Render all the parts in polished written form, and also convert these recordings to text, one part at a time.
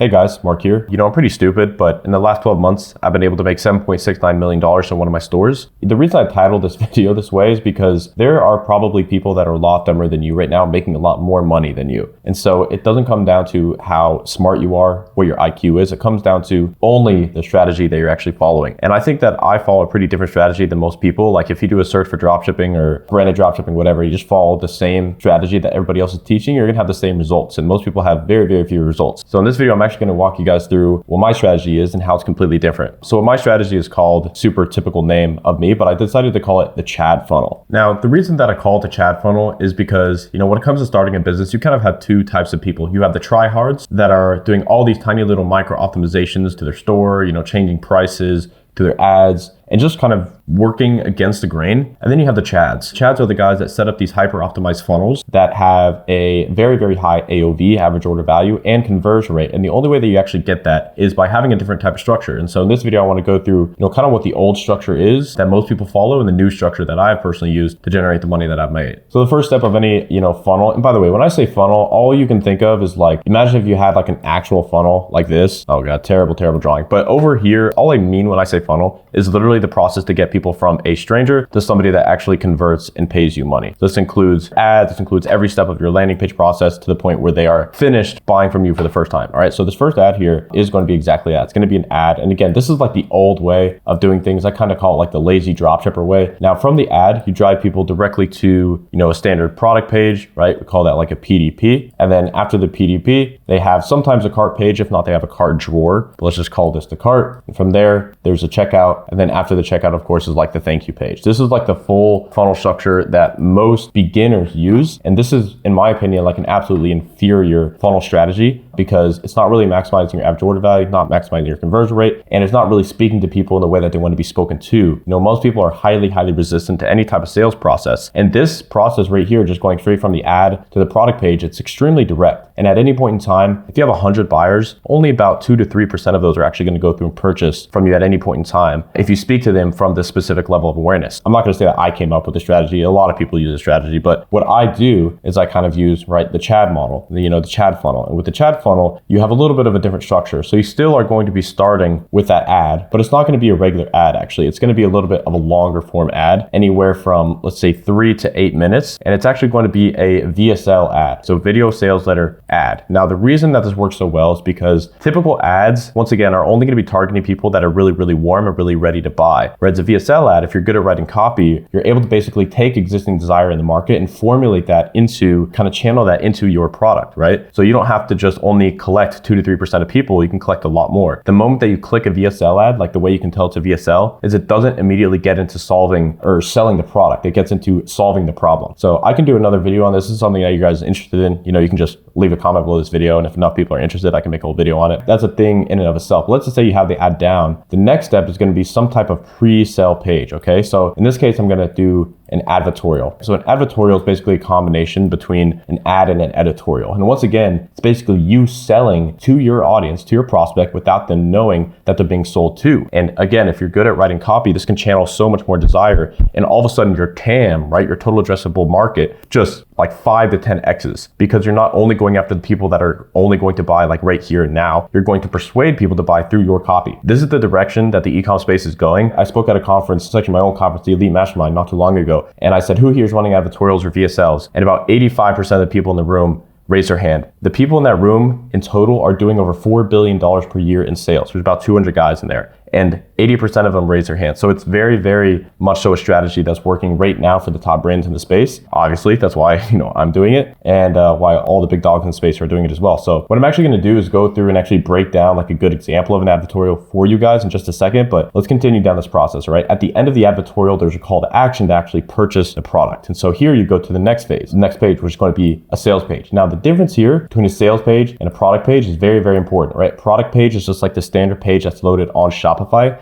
Hey guys, Mark here. I'm pretty stupid, but in the last 12 months, I've been able to make $7.69 million in one of my stores. The reason I titled this video this way is because there are probably people that are a lot dumber than you right now, making a lot more money than you. And so it doesn't come down to how smart you are, what your IQ is. It comes down to only the strategy that you're actually following. And I think that I follow a pretty different strategy than most people. Like if you do a search for dropshipping or branded dropshipping, whatever, you just follow the same strategy that everybody else is teaching, you're gonna have the same results. And most people have very, very few results. So in this video, I'm actually gonna walk you guys through what my strategy is and how it's completely different. So my strategy is called, super typical name of me, but I decided to call it the Chad funnel. Now, the reason that I call it the Chad funnel is because, when it comes to starting a business, you kind of have two types of people. You have the tryhards that are doing all these tiny little micro optimizations to their store, changing prices, to their ads, and just kind of working against the grain. And then you have the Chads. Chads are the guys that set up these hyper optimized funnels that have a very, very high AOV, average order value, and conversion rate. And the only way that you actually get that is by having a different type of structure. And so in this video, I want to go through, kind of what the old structure is that most people follow and the new structure that I've personally used to generate the money that I've made. So the first step of any, funnel, and by the way, when I say funnel, all you can think of is like, imagine if you had like an actual funnel like this. Oh God, terrible, terrible drawing. But over here, all I mean when I say funnel is literally the process to get people from a stranger to somebody that actually converts and pays you money. This includes ads, this includes every step of your landing page process to the point where they are finished buying from you for the first time. All right, so this first ad here is going to be exactly that. It's going to be an ad. And again, this is like the old way of doing things. I kind of call it like the lazy dropshipper way. Now from the ad, you drive people directly to, a standard product page, right? We call that like a PDP. And then after the PDP, they have sometimes a cart page. If not, they have a cart drawer, but let's just call this the cart. And from there, there's a checkout. And then after the checkout, of course, is like the thank you page. This is like the full funnel structure that most beginners use. And this is, in my opinion, like an absolutely inferior funnel strategy because it's not really maximizing your average order value, not maximizing your conversion rate, and it's not really speaking to people in the way that they want to be spoken to. Most people are highly, highly resistant to any type of sales process. And this process right here, just going straight from the ad to the product page, it's extremely direct. And at any point in time, if you have 100 buyers, only about 2 to 3% of those are actually going to go through and purchase from you at any point in time if you speak to them from this specific level of awareness. I'm not going to say that I came up with the strategy. A lot of people use a strategy, but what I do is I kind of use, the Chad model, the Chad funnel. And with the Chad funnel, you have a little bit of a different structure. So you still are going to be starting with that ad, but it's not going to be a regular ad, actually. It's going to be a little bit of a longer form ad, anywhere from, let's say, 3 to 8 minutes. And it's actually going to be a VSL ad, so video sales letter ad. Now, the reason that this works so well is because typical ads, once again, are only going to be targeting people that are really, really warm and really ready to buy. Whereas a VSL ad, if you're good at writing copy, you're able to basically take existing desire in the market and formulate that into, kind of channel that into your product, right? So you don't have to just only collect 2 to 3% of people, you can collect a lot more. The moment that you click a VSL ad, like the way you can tell it's a VSL, is it doesn't immediately get into solving or selling the product. It gets into solving the problem. So I can do another video on this. This is something that you guys are interested in. You can just leave a comment below this video, and if enough people are interested, I can make a whole video on it. That's a thing in and of itself. Let's just say you have the ad down. The next step is going to be some type of pre-sale page, okay? So in this case, I'm going to do an advertorial. So an advertorial is basically a combination between an ad and an editorial. And once again, it's basically you selling to your audience, to your prospect, without them knowing that they're being sold to. And again, if you're good at writing copy, this can channel so much more desire. And all of a sudden your TAM, right, your total addressable market, just like 5 to 10 X's, because you're not only going after the people that are only going to buy like right here and now, you're going to persuade people to buy through your copy. This is the direction that the e-com space is going. I spoke at a conference, it's actually my own conference, the Elite Mastermind, not too long ago. And I said, who here is running advertorials or VSLs? And about 85% of the people in the room raised their hand. The people in that room in total are doing over $4 billion per year in sales. There's about 200 guys in there. And 80% of them raise their hand. So it's very, very much so a strategy that's working right now for the top brands in the space. Obviously, that's why, I'm doing it, and why all the big dogs in the space are doing it as well. So what I'm actually going to do is go through and actually break down like a good example of an advertorial for you guys in just a second, but let's continue down this process, right? At the end of the advertorial, there's a call to action to actually purchase the product. And so here you go to the next phase, the next page, which is going to be a sales page. Now, the difference here between a sales page and a product page is very, very important, right? Product page is just like the standard page that's loaded on Shopify.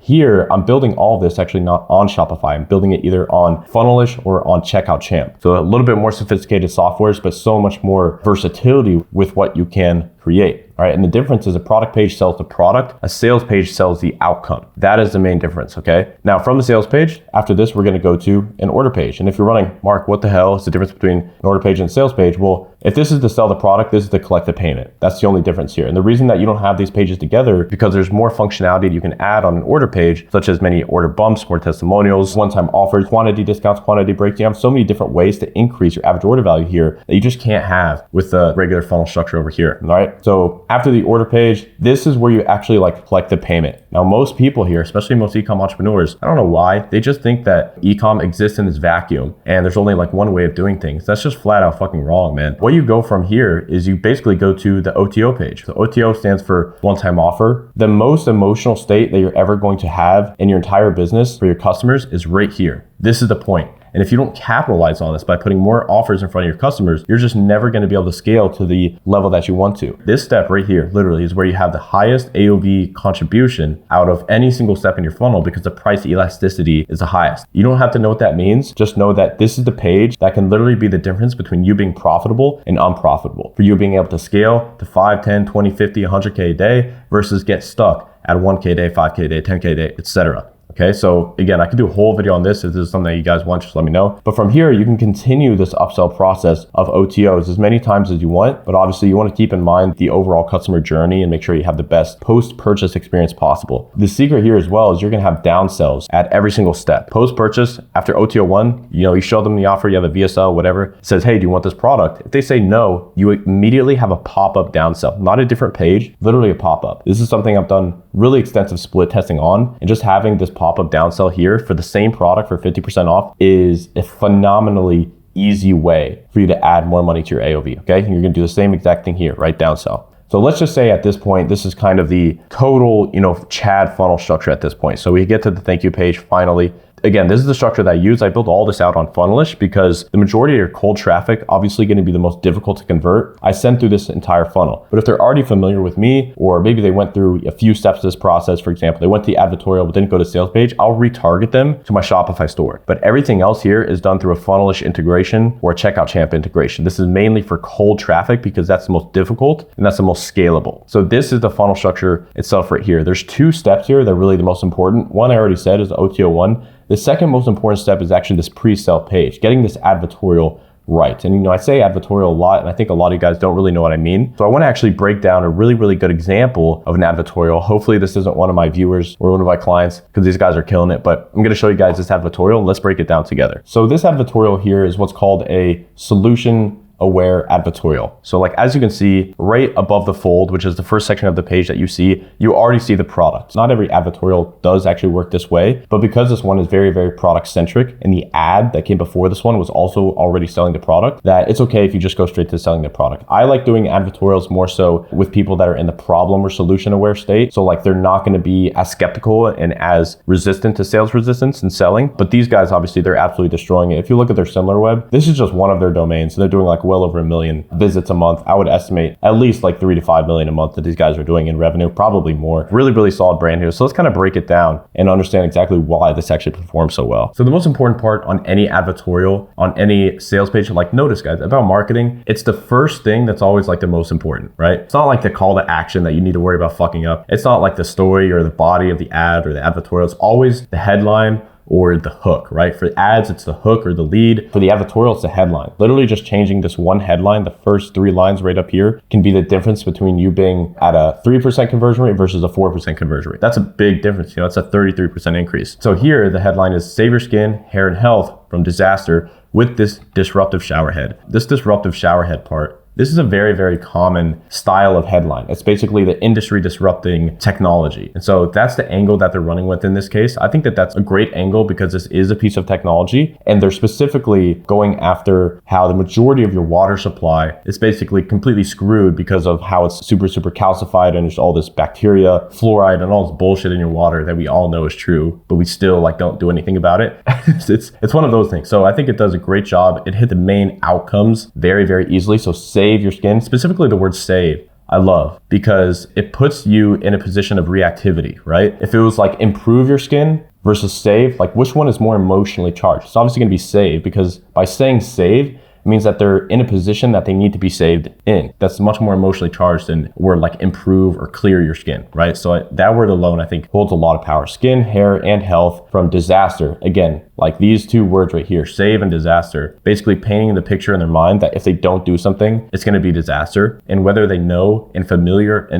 Here, I'm building all of this actually not on Shopify. I'm building it either on Funnelish or on Checkout Champ. So a little bit more sophisticated softwares, but so much more versatility with what you can create. All right, and the difference is a product page sells the product, a sales page sells the outcome. That is the main difference, okay? Now from the sales page, after this, we're gonna go to an order page. And if you're running, Mark, what the hell is the difference between an order page and a sales page? Well, If this is to sell the product, this is to collect the payment. That's the only difference here. And the reason that you don't have these pages together is because there's more functionality you can add on an order page, such as many order bumps, more testimonials, one-time offers, quantity discounts, quantity breaks. You have so many different ways to increase your average order value here that you just can't have with the regular funnel structure over here. All right. So after the order page, this is where you actually like collect the payment. Now, most people here, especially most e-com entrepreneurs, I don't know why, they just think that e-com exists in this vacuum and there's only like one way of doing things. That's just flat out fucking wrong, man. What you go from here is you basically go to the OTO page. The OTO stands for one-time offer. The most emotional state that you're ever going to have in your entire business for your customers is right here. This is the point. And if you don't capitalize on this by putting more offers in front of your customers, you're just never going to be able to scale to the level that you want to. This step right here, literally, is where you have the highest AOV contribution out of any single step in your funnel because the price elasticity is the highest. You don't have to know what that means. Just know that this is the page that can literally be the difference between you being profitable and unprofitable. For you being able to scale to 5, 10, 20, 50, 100K a day versus get stuck at 1K a day, 5K a day, 10K a day, etc. Okay, so again, I could do a whole video on this. If this is something that you guys want, just let me know. But from here, you can continue this upsell process of OTOs as many times as you want. But obviously, you want to keep in mind the overall customer journey and make sure you have the best post-purchase experience possible. The secret here as well is you're going to have downsells at every single step. Post-purchase, after OTO 1, you show them the offer, you have a VSL, whatever, it says, hey, do you want this product? If they say no, you immediately have a pop-up downsell, not a different page, literally a pop-up. This is something I've done really extensive split testing on, and just having this pop-up downsell here for the same product for 50% off is a phenomenally easy way for you to add more money to your AOV, okay? And you're gonna do the same exact thing here, right? Downsell. So let's just say at this point, this is kind of the total, Chad funnel structure at this point. So we get to the thank you page finally. Again, this is the structure that I use. I built all this out on Funnelish because the majority of your cold traffic, obviously going to be the most difficult to convert. I send through this entire funnel. But if they're already familiar with me, or maybe they went through a few steps of this process, for example, they went to the Advertorial but didn't go to sales page, I'll retarget them to my Shopify store. But everything else here is done through a Funnelish integration or a Checkout Champ integration. This is mainly for cold traffic because that's the most difficult and that's the most scalable. So this is the funnel structure itself right here. There's 2 steps here that are really the most important. One I already said is the OTO 1. The second most important step is actually this pre-sale page, getting this advertorial right. And I say advertorial a lot, and I think a lot of you guys don't really know what I mean. So I want to actually break down a really, really good example of an advertorial. Hopefully this isn't one of my viewers or one of my clients because these guys are killing it, but I'm going to show you guys this advertorial and let's break it down together. So this advertorial here is what's called a solution aware advertorial. So like, as you can see right above the fold, which is the first section of the page that you see, you already see the product. Not every advertorial does actually work this way, but because this one is very, very product centric and the ad that came before this one was also already selling the product, that it's okay if you just go straight to selling the product. I like doing advertorials more so with people that are in the problem or solution aware state. So like, they're not going to be as skeptical and as resistant to sales resistance and selling. But these guys, obviously, they're absolutely destroying it. If you look at their SimilarWeb, this is just one of their domains. And they're doing like well over 1 million visits a month. I would estimate at least like 3 to 5 million a month that these guys are doing in revenue, probably more. Really, really solid brand here. So let's kind of break it down and understand exactly why this actually performs so well. So the most important part on any advertorial, on any sales page, like notice guys, about marketing, it's the first thing that's always like the most important, right? It's not like the call to action that you need to worry about fucking up. It's not like the story or the body of the ad or the advertorial. It's always the headline or the hook, right? For ads, it's the hook or the lead. For the advertorial, it's the headline. Literally just changing this one headline, the first 3 lines right up here, can be the difference between you being at a 3% conversion rate versus a 4% conversion rate. That's a big difference. It's a 33% increase. So here, the headline is Save Your Skin, Hair, and Health from Disaster with this disruptive shower head. This disruptive shower head part, this is a very, very common style of headline. It's basically the industry disrupting technology. And so that's the angle that they're running with in this case. I think that that's a great angle because this is a piece of technology and they're specifically going after how the majority of your water supply is basically completely screwed because of how it's super, super calcified and there's all this bacteria, fluoride, and all this bullshit in your water that we all know is true, but we still don't do anything about it. It's one of those things. So I think it does a great job. It hit the main outcomes very, very easily. So save your skin, specifically the word save, I love because it puts you in a position of reactivity, right? If it was like improve your skin versus save, like which one is more emotionally charged? It's obviously going to be save because by saying save, it means that they're in a position that they need to be saved in. That's much more emotionally charged than a word like improve or clear your skin, right? So that word alone, I think, holds a lot of power. Skin, hair, and health from disaster. Again, Like these two words right here, save and disaster, basically painting the picture in their mind that if they don't do something, it's going to be disaster. And whether they know and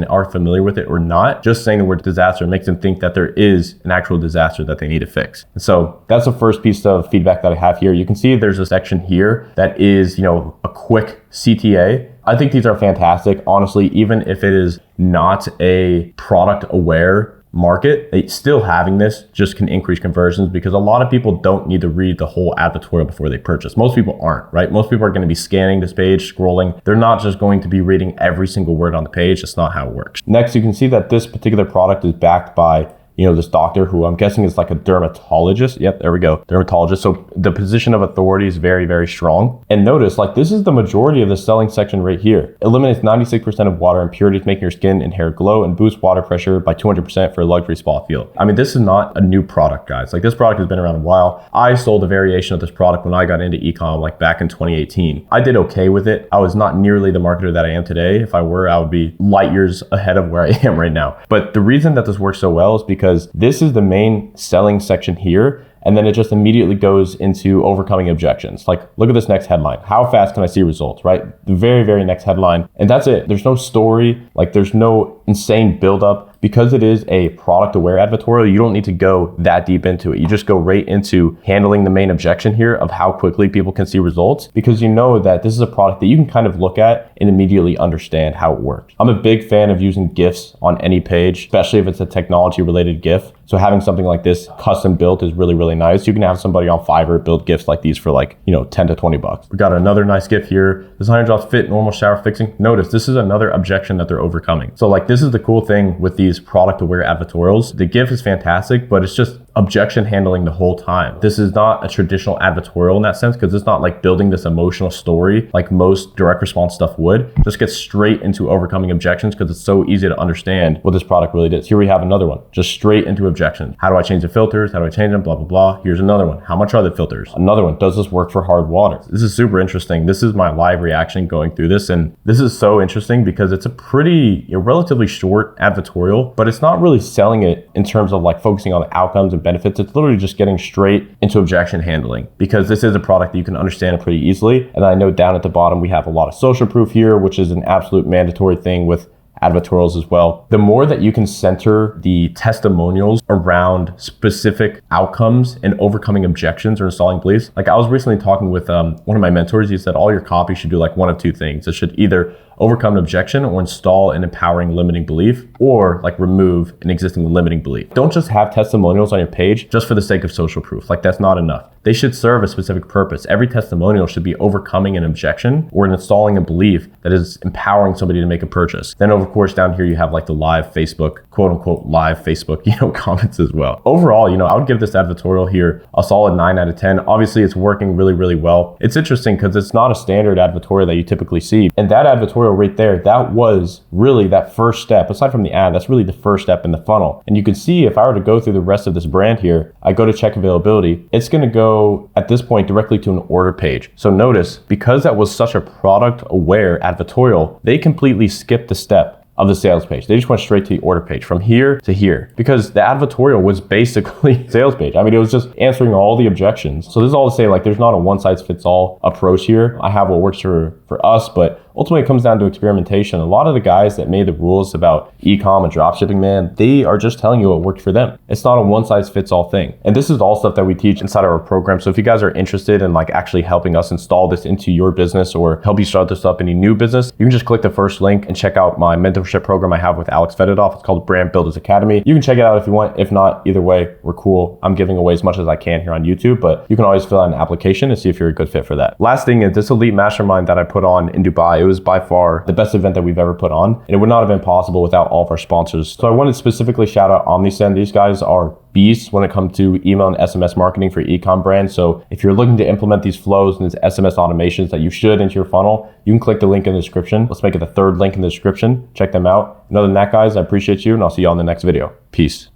are familiar with it or not, just saying the word disaster makes them think that there is an actual disaster that they need to fix. And so that's the first piece of feedback that I have here. You can see there's a section here that is, a quick CTA. I think these are fantastic. Honestly, even if it is not a product aware market, still having this just can increase conversions, because a lot of people don't need to read the whole advertorial before they purchase. Most people aren't, right? Most people are going to be scanning this page, scrolling. They're not just going to be reading every single word on the page. That's not how it works. Next, you can see that this particular product is backed by this doctor who I'm guessing is like a dermatologist. Yep, there we go. Dermatologist. So the position of authority is very, very strong. And notice, like, this is the majority of the selling section right here. Eliminates 96% of water impurities, making your skin and hair glow, and boosts water pressure by 200% for a luxury spa feel. I mean, this is not a new product, guys. Like, this product has been around a while. I sold a variation of this product when I got into ecom, like back in 2018. I did okay with it. I was not nearly the marketer that I am today. If I were, I would be light years ahead of where I am right now. But the reason that this works so well is because this is the main selling section here, and then it just immediately goes into overcoming objections. Like, look at this next headline. How fast can I see results, right? The very, very next headline. And that's it. There's no story. Like, there's no insane buildup. Because it is a product aware advertorial, you don't need to go that deep into it. You just go right into handling the main objection here of how quickly people can see results, because you know that this is a product that you can kind of look at and immediately understand how it works. I'm a big fan of using GIFs on any page, especially if it's a technology related GIF. So having something like this custom built is really, really nice. You can have somebody on Fiverr build GIFs like these for like, 10 to 20 bucks. We got another nice GIF here. Does 100 drops fit normal shower fixing? Notice this is another objection that they're overcoming. So like, this is the cool thing with these product aware advertorials. The GIF is fantastic, but it's just objection handling the whole time. This is not a traditional advertorial in that sense, because it's not like building this emotional story like most direct response stuff would. Just get straight into overcoming objections, because it's so easy to understand what this product really does. Here we have another one, just straight into objections. How do I change the filters? How do I change them? Blah, blah, blah. Here's another one. How much are the filters? Another one. Does this work for hard water? This is super interesting. This is my live reaction going through this. And this is so interesting because it's a relatively short advertorial, but it's not really selling it in terms of like focusing on the outcomes and benefits. It's literally just getting straight into objection handling, because this is a product that you can understand pretty easily. And I know down at the bottom, we have a lot of social proof here, which is an absolute mandatory thing with advertorials as well. The more that you can center the testimonials around specific outcomes and overcoming objections or installing beliefs. Like, I was recently talking with one of my mentors. He said all your copy should do like one of two things. It should either overcome an objection or install an empowering limiting belief, or like remove an existing limiting belief. Don't just have testimonials on your page just for the sake of social proof. Like, that's not enough. They should serve a specific purpose. Every testimonial should be overcoming an objection or installing a belief that is empowering somebody to make a purchase. Then of course down here you have like the live Facebook, quote unquote live Facebook, comments as well. Overall, I would give this advertorial here a solid 9 out of 10. Obviously it's working really, really well. It's interesting because it's not a standard advertorial that you typically see. And that advertorial right there, that was really that first step. Aside from the ad, that's really the first step in the funnel. And you can see if I were to go through the rest of this brand here, I go to check availability, it's going to go at this point directly to an order page. So notice, because that was such a product aware advertorial, they completely skipped the step of the sales page. They just went straight to the order page from here to here, because the advertorial was basically sales page. I mean, it was just answering all the objections. So this is all to say, like, there's not a one size fits all approach here. I have what works for us, but ultimately it comes down to experimentation. A lot of the guys that made the rules about e-com and dropshipping, man, they are just telling you what worked for them. It's not a one size fits all thing. And this is all stuff that we teach inside of our program. So if you guys are interested in like actually helping us install this into your business or help you start this up in a new business, you can just click the first link and check out my mentorship program I have with Alex Fedotov. It's called Brand Builders Academy. You can check it out if you want. If not, either way, we're cool. I'm giving away as much as I can here on YouTube, but you can always fill out an application and see if you're a good fit for that. Last thing is this elite mastermind that I put on in Dubai. It was by far the best event that we've ever put on, and it would not have been possible without all of our sponsors. So I wanted to specifically shout out OmniSend. These guys are beasts when it comes to email and SMS marketing for e-com brands. So if you're looking to implement these flows and these SMS automations that you should into your funnel, you can click the link in the description. Let's make it the third link in the description. Check them out. And other than that, guys, I appreciate you, and I'll see you on the next video. Peace.